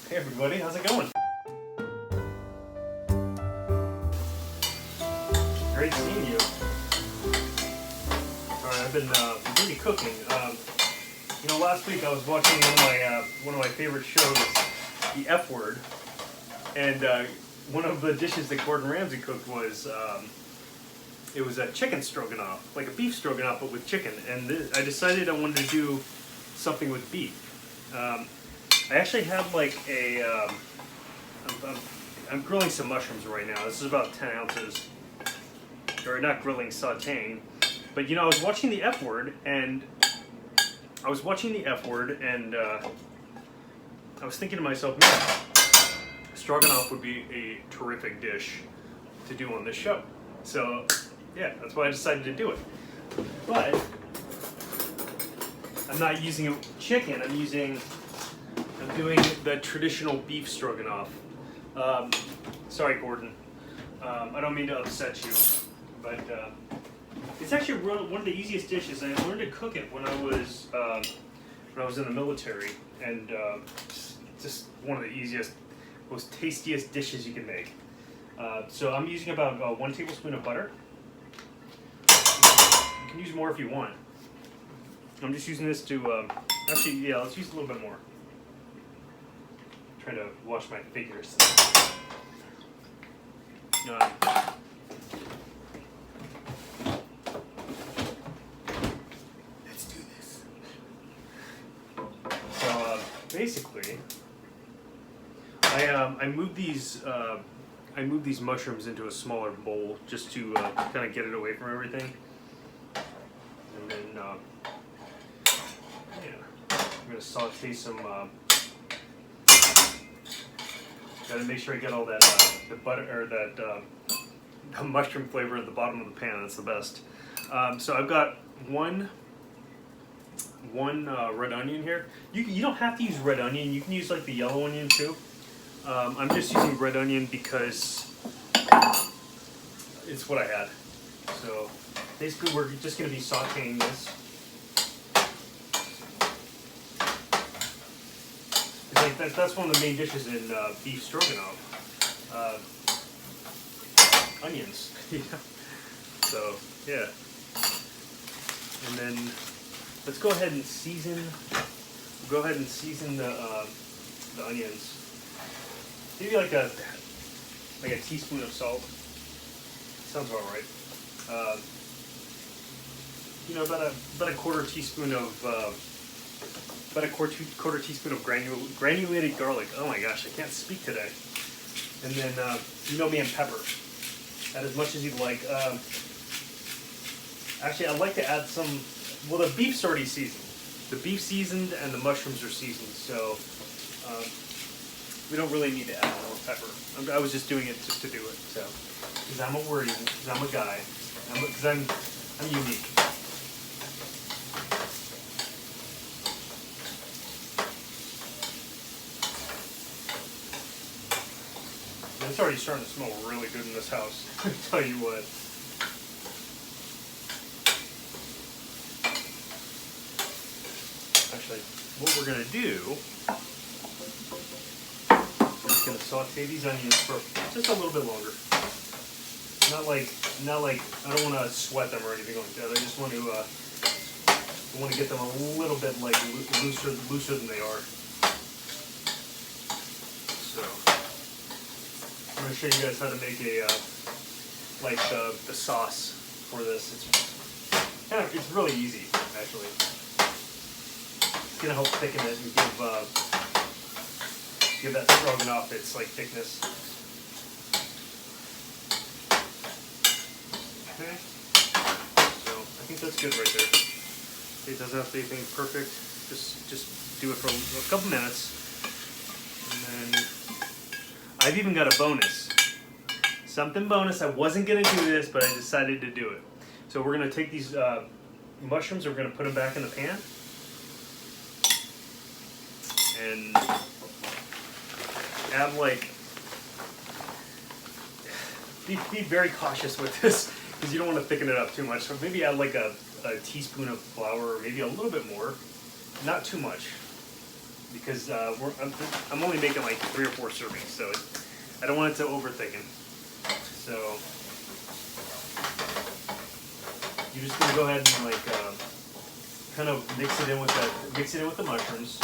Hey everybody, how's it going? Great seeing you. Alright, I've been really cooking. You know, last week I was watching one of my favorite shows, The F Word, and one of the dishes that Gordon Ramsay cooked was it was a chicken stroganoff, like a beef stroganoff but with chicken. And I decided I wanted to do something with beef. I actually have like a I'm grilling some mushrooms right now. This is about 10 ounces. Or not grilling, sauteing. But you know, I was watching The F Word, and I was thinking to myself, man, stroganoff would be a terrific dish to do on this show. So yeah, that's why I decided to do it. But I'm not using chicken. I'm doing the traditional beef stroganoff. Sorry, Gordon. I don't mean to upset you, but it's actually one of the easiest dishes. I learned to cook it when I was in the military, and just one of the easiest, most tastiest dishes you can make. So I'm using about 1 tablespoon of butter. You can use more if you want. I'm just using this to actually, yeah, let's use a little bit more. Trying to wash my fingers. Let's do this. So basically, I moved these mushrooms into a smaller bowl just to kind of get it away from everything, and then yeah, I'm gonna saute some. Gotta make sure I get all that the butter or that the mushroom flavor at the bottom of the pan. That's the best. So I've got one red onion here. You don't have to use red onion. You can use like the yellow onion too. I'm just using red onion because it's what I had. So basically, we're just gonna be sauteing this. Like that's one of the main dishes in beef stroganoff. Onions. So yeah. And then let's go ahead and season. We'll go ahead and season the onions. Maybe like a teaspoon of salt. Sounds about right. You know, about a quarter teaspoon of. About a quarter teaspoon of granulated garlic. Oh my gosh, I can't speak today. And then, you know me, and pepper. Add as much as you'd like. Actually, I'd like to add some. Well, the beef's already seasoned. The beef's seasoned and the mushrooms are seasoned, so we don't really need to add more pepper. I was just doing it just to do it. So, because I'm a worried, because I'm a guy, because I'm unique. It's already starting to smell really good in this house. I tell you what. Actually, what we're gonna do is gonna saute these onions for just a little bit longer. Not like I don't want to sweat them or anything like that. I just want to get them a little bit like looser than they are. I'm going to show you guys how to make the sauce for this. It's really easy, actually. It's going to help thicken it and give that stroganoff its like thickness. Okay, so I think that's good right there. It doesn't have to be anything perfect. Just do it for a couple minutes, and then. I've even got a bonus. Something bonus. I wasn't going to do this, but I decided to do it. So we're going to take these mushrooms, we're going to put them back in the pan. And add be very cautious with this, because you don't want to thicken it up too much. So maybe add like a teaspoon of flour, or maybe a little bit more. Not too much. because I'm only making like 3 or 4 servings, so I don't want it to over thicken. So you're just gonna go ahead and like kind of mix it in with the mushrooms.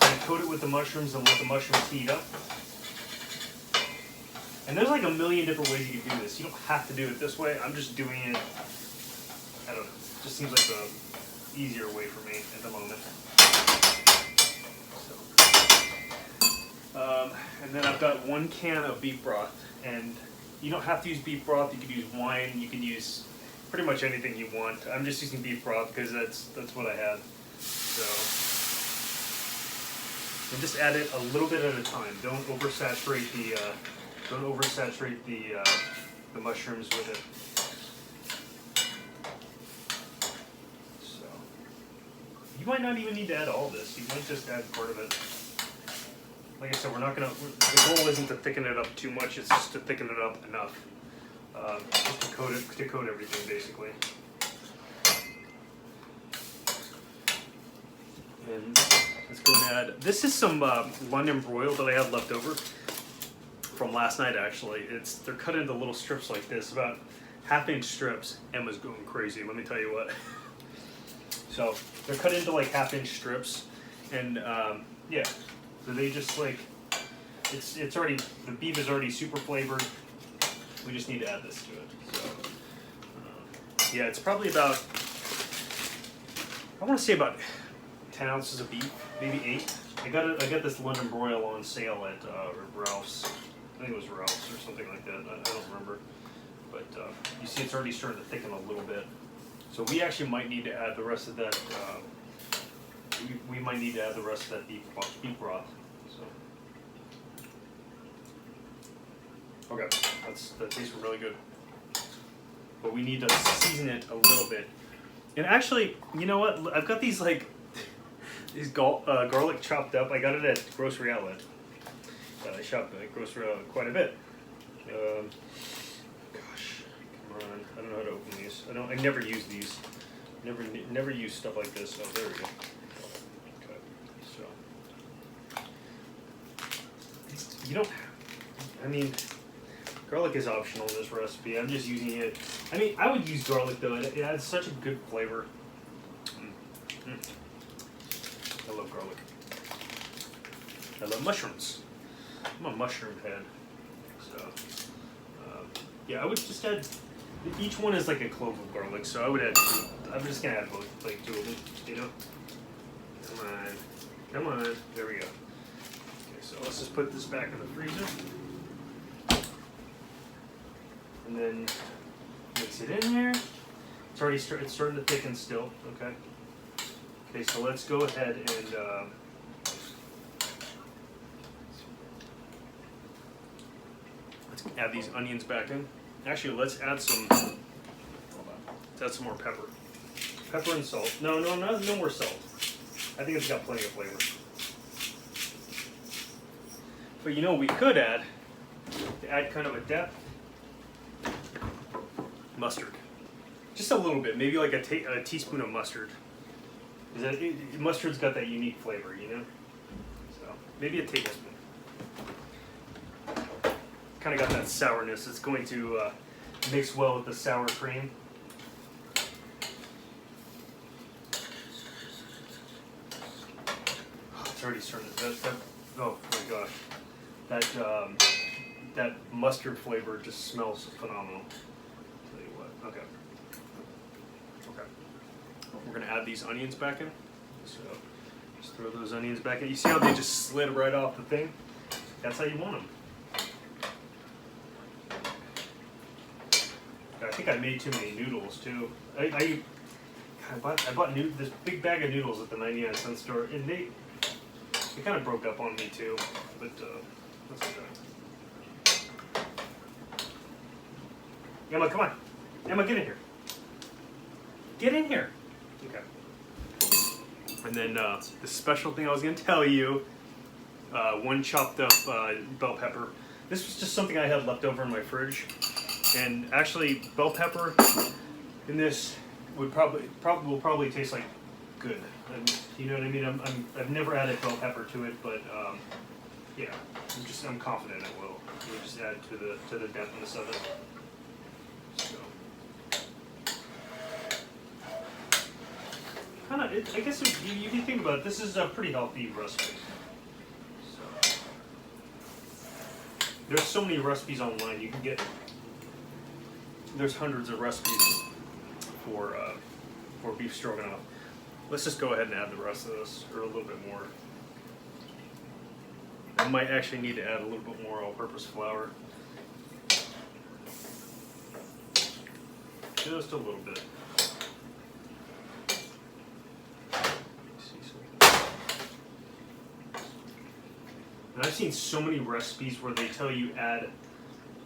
And coat it with the mushrooms and let the mushrooms heat up. And there's like a million different ways you can do this. You don't have to do it this way. I'm just doing it, I don't know, it just seems like the easier way for me at the moment. So, and then I've got 1 can of beef broth. And you don't have to use beef broth. You can use wine. You can use pretty much anything you want. I'm just using beef broth because that's what I had. So, and just add it a little bit at a time. Don't oversaturate the mushrooms with it. So you might not even need to add all this. You might just add part of it. Like I said, we're not gonna. The goal isn't to thicken it up too much. It's just to thicken it up enough, just to coat everything basically. And let's go and add. This is some London broil that I had left over from last night. Actually, they're cut into little strips like this, about 1/2-inch strips. Emma's going crazy. Let me tell you what. So they're cut into like 1/2-inch strips, and yeah. So they just like, it's already, the beef is already super flavored. We just need to add this to it. So, yeah, it's probably about, I want to say about 10 ounces of beef, maybe 8. I got this London broil on sale at Ralph's. I think it was Ralph's or something like that. I don't remember. But you see it's already starting to thicken a little bit. So we actually might need to add the rest of that, we might need to add the rest of that beef broth. So, okay, that tastes really good. But we need to season it a little bit. And actually, you know what? I've got these like garlic chopped up. I got it at Grocery Outlet. I shop at Grocery Outlet quite a bit. Gosh, come on! I don't know how to open these. I never use these. Never use stuff like this. Oh, there we go. You don't, I mean, garlic is optional in this recipe. I'm just using it. I mean, I would use garlic though. It adds such a good flavor. I love garlic. I love mushrooms. I'm a mushroom head. So, yeah, I would just add, each one is like a clove of garlic. So I would add 2. I'm just going to add both, like 2 of them, you know? Come on. Come on. There we go. So let's just put this back in the freezer, and then mix it in there. It's starting to thicken still. Okay. Okay, so let's go ahead and let's add these onions back in. Actually, let's add some. Hold on. Let's add some more pepper. Pepper and salt. No more salt. I think it's got plenty of flavor. But you know what we could add, to add kind of a depth? Mustard. Just a little bit, maybe like a teaspoon of mustard. Mustard's got that unique flavor, you know? So, maybe a tablespoon. Kind of got that sourness. It's going to mix well with the sour cream. Oh, it's already starting to, oh my gosh. That mustard flavor just smells phenomenal. Tell you what. Okay. We're gonna add these onions back in. So just throw those onions back in. You see how they just slid right off the thing? That's how you want them. I think I made too many noodles too. I bought this big bag of noodles at the 99-cent store, and they kind of broke up on me too. But that's okay. Emma, come on. Emma, get in here. Get in here. Okay. And then the special thing I was going to tell you, 1 chopped up bell pepper. This was just something I had left over in my fridge. And actually, bell pepper in this will probably taste like good. And You know what I mean? I've never added bell pepper to it, but yeah, I'm confident it will. You just add to the depthness of it. So, kind of, I guess if you think about it, this is a pretty healthy recipe. So, there's so many recipes online. You can get, there's hundreds of recipes for beef stroganoff. Let's just go ahead and add the rest of this, or a little bit more. I might actually need to add a little bit more all-purpose flour. Just a little bit. And I've seen so many recipes where they tell you add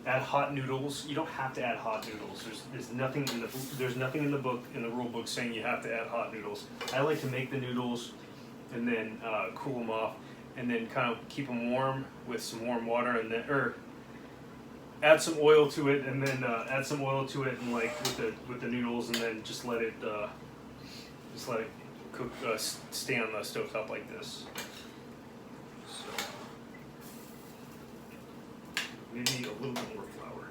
hot noodles. You don't have to add hot noodles. There's nothing in the book, in the rule book, saying you have to add hot noodles. I like to make the noodles and then cool them off, and then kind of keep them warm with some warm water, and then add some oil to it, and then add some oil to it, and like with the noodles, and then just let it cook, stay on the stovetop like this. So maybe a little bit more flour.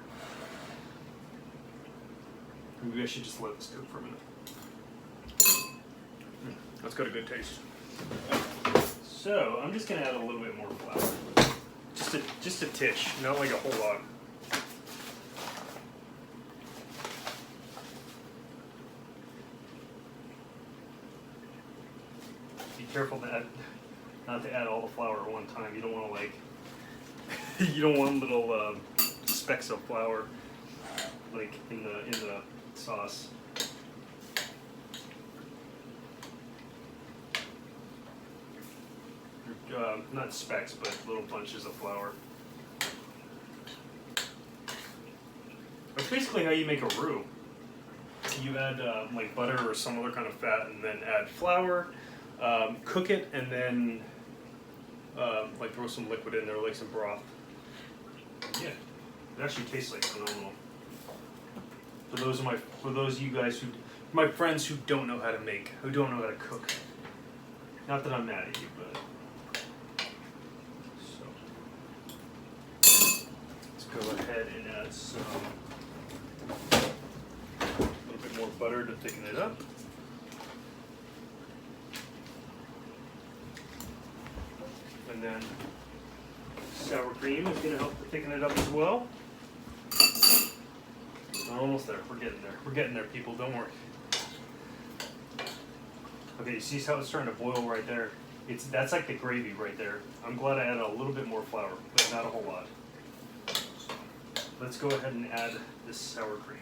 Maybe I should just let this cook for a minute. That's got a good taste. So I'm just gonna add a little bit more flour, just a titch, not like a whole lot. Be careful not to add all the flour at one time. You don't want to like, you don't want little specks of flour like in the sauce. Not specks, but little bunches of flour. That's basically how you make a roux. You add like butter or some other kind of fat, and then add flour, cook it, and then like throw some liquid in there, like some broth. Yeah, it actually tastes like phenomenal. For those of you guys my friends who don't know how to make, who don't know how to cook. Not that I'm mad at you, but. Go ahead and add a little bit more butter to thicken it up. And then sour cream is going to help to thicken it up as well. Almost there. We're getting there. We're getting there, people. Don't worry. Okay, you see how it's starting to boil right there? That's like the gravy right there. I'm glad I added a little bit more flour, but not a whole lot. Let's go ahead and add this sour cream.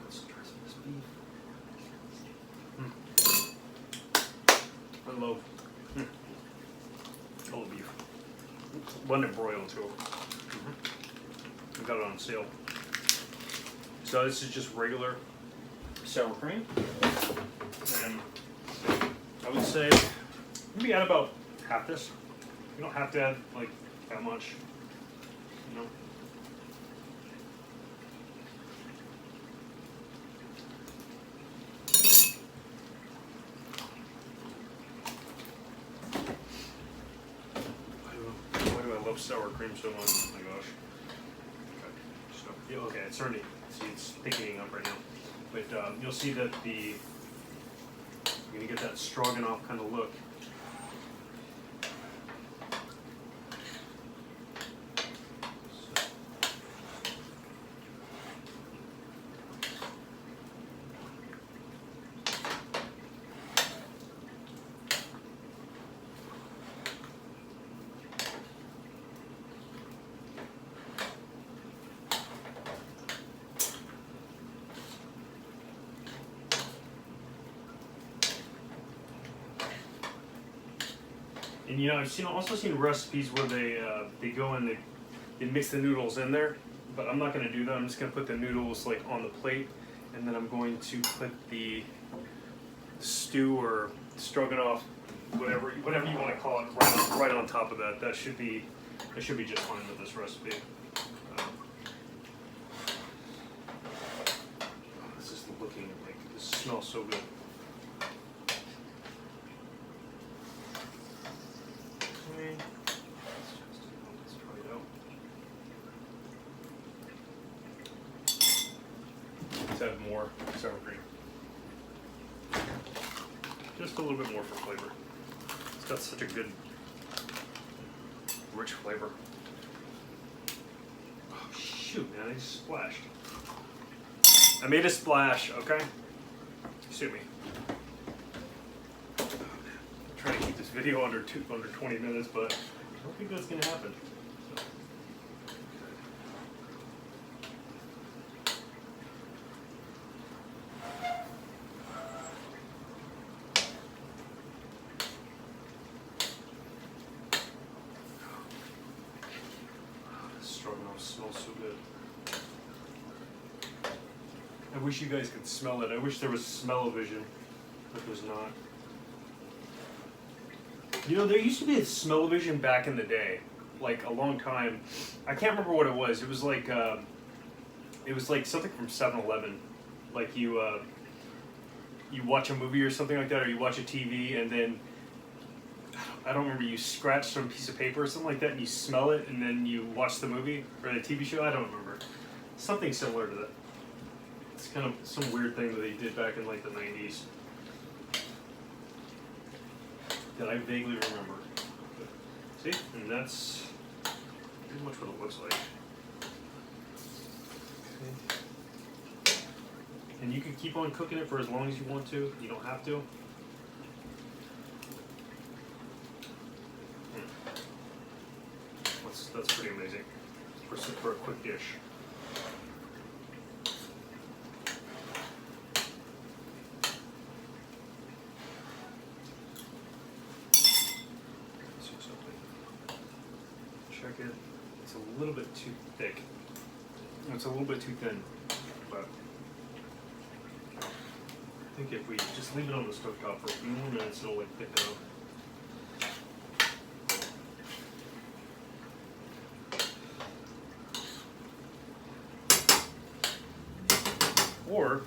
Let's try some of this beef. Hello. Hello, beef. London broiled too. We got it on sale. So this is just regular sour cream. And I would say maybe add about half this. You don't have to add like that much, you know. Why do I love sour cream so much? Oh my gosh. Okay, so yeah, okay, it's starting to see it's thickening up right now, but you'll see that you're gonna get that stroganoff kind of look. And you know, I've also seen recipes where they go and they mix the noodles in there, but I'm not going to do that. I'm just going to put the noodles like on the plate, and then I'm going to put the stew or stroganoff, whatever you want to call it, right on top of that. That should be just fine with this recipe. This is looking smells so good. Okay. Let's try it out. Let's add more sour cream. Just a little bit more for flavor. It's got such a good, rich flavor. Oh shoot, man, I just splashed. I made a splash, okay? Sue me. I'm trying to keep this video under 20 minutes, but I don't think that's gonna happen. So. Stroganoff smells so good. I wish you guys could smell it. I wish there was smell-o-vision, but there's not. You know, there used to be a smell-o-vision back in the day, like a long time. I can't remember what it was. It was like something from 7-Eleven. Like you watch a movie or something like that, or you watch a TV, and then I don't remember, you scratch some piece of paper or something like that, and you smell it, and then you watch the movie or the TV show. I don't remember. Something similar to that. It's kind of some weird thing that they did back in like the 90s that I vaguely remember. See, and that's pretty much what it looks like. Okay. And you can keep on cooking it for as long as you want to. You don't have to. That's pretty amazing for a quick dish. Check it. It's a little bit too thick. It's a little bit too thin, but I think if we just leave it on the stovetop for a few more minutes, it'll like thicken up. Or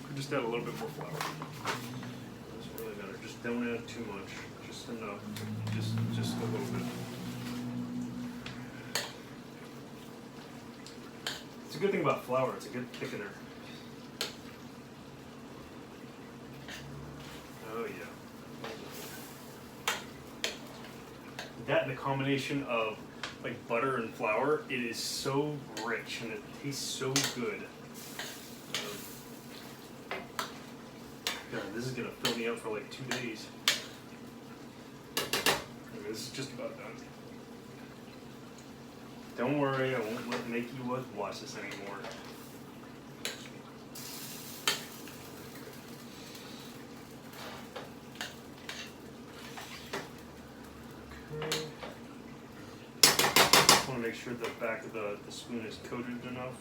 could just add a little bit more flour. Doesn't really matter. Just don't add too much. Just enough. Just a little bit. It's a good thing about flour. It's a good thickener. Oh yeah. That and the combination of like butter and flour, it is so rich and it tastes so good. God, this is gonna fill me up for like 2 days. And this is just about done. Don't worry, I won't make you watch this anymore. Okay. Just want to make sure the back of the spoon is coated enough.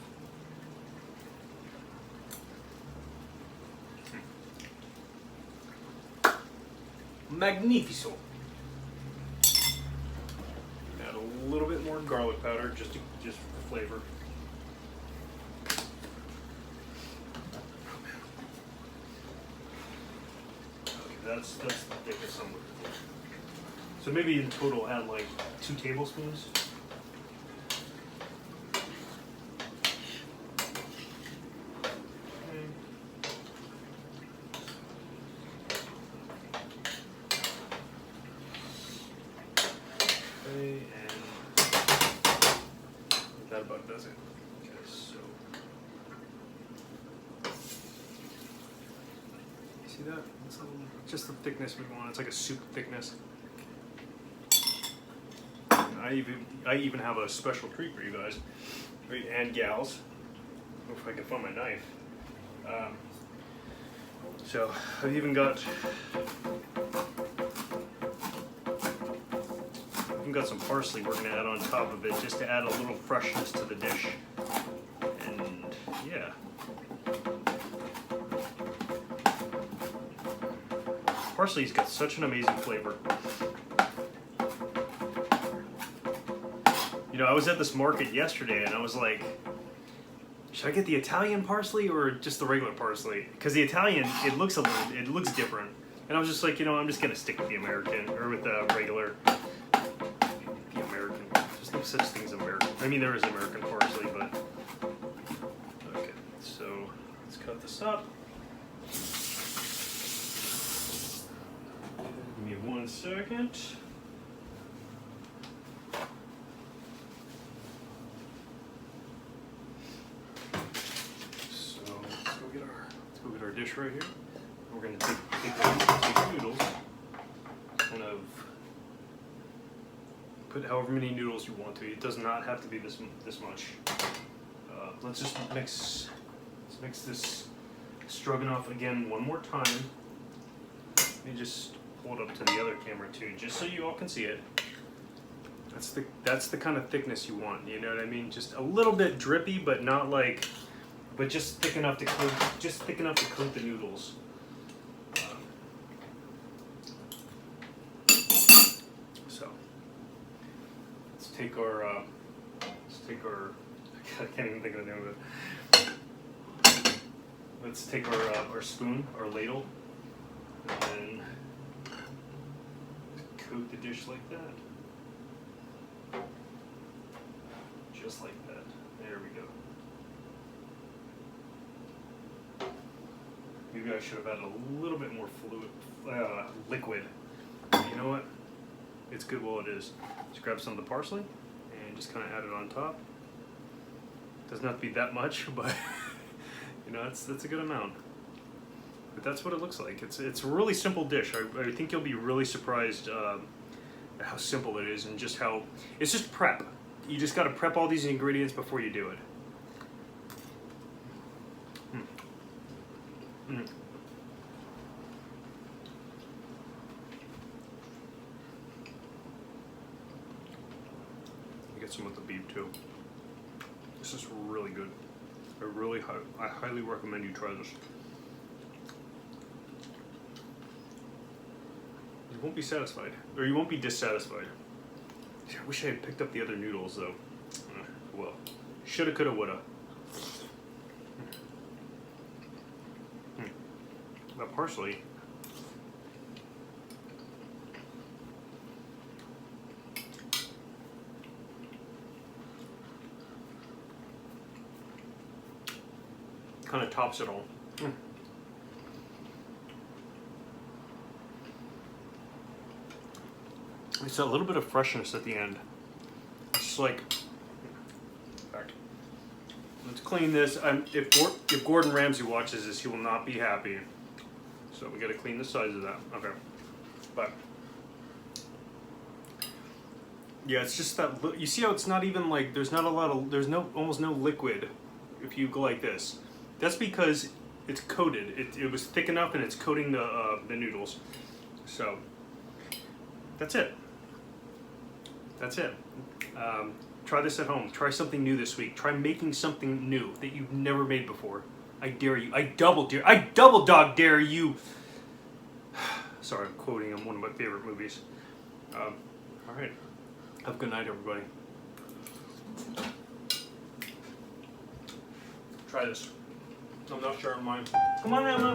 Magnifico. Add a little bit more garlic powder just for flavor. Okay, that's the thickest I'm looking for. So maybe in total add like 2 tablespoons. And that about does it. Okay, so see that? It's just the thickness we want. It's like a soup thickness. And I even have a special treat for you guys and gals. If I can find my knife. So I've even got some parsley we're going to add on top of it just to add a little freshness to the dish. And yeah. Parsley's got such an amazing flavor. You know, I was at this market yesterday and I was like, should I get the Italian parsley or just the regular parsley? Because the Italian, it looks different. And I was just like, you know, I'm just gonna stick with the American, or with the regular, the American. There's no such thing as American. I mean, there is American parsley, but okay. So let's cut this up. Give me 1 second. So let's go get our dish right here. We're going to take the noodles, kind of put however many noodles you want to. It does not have to be this much. Let's just mix this stroganoff again one more time. Let me just hold up to the other camera too, just so you all can see it. That's the kind of thickness you want. You know what I mean? Just a little bit drippy, but not like, but just thick enough to coat the noodles. So let's take our I can't even think of the name of it. Let's take our spoon, our ladle, and then coat the dish like that. Just like that. There we go. Maybe I should have added a little bit more liquid. You know what? It's good while it is. Just grab some of the parsley and just kind of add it on top. Doesn't have to be that much, but you know, that's a good amount. But that's what it looks like. It's a really simple dish. I think you'll be really surprised at how simple it is, and just how it's just prep. You just got to prep all these ingredients before you do it. Get some with the beef too. This is really good. I highly recommend you try this. You won't be satisfied, or you won't be dissatisfied. I wish I had picked up the other noodles though. Well, shoulda, coulda, woulda. That parsley. Kind of tops it all. It's a little bit of freshness at the end. It's like, let's clean this. If Gordon Ramsay watches this, he will not be happy. So we got to clean the sides of that. Okay, but yeah, it's just that you see how it's not even like there's almost no liquid if you go like this. That's because it's coated. It was thick enough, and it's coating the noodles. So that's it. That's it. Try this at home. Try something new this week. Try making something new that you've never made before. I dare you. I double dog dare you. Sorry, I'm quoting one of my favorite movies. All right. Have a good night, everybody. Try this. I'm not sure on mine. Come on, Emma.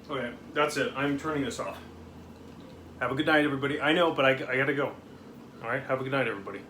Okay, that's it. I'm turning this off. Have a good night, everybody. I know, but I gotta go. All right, have a good night, everybody.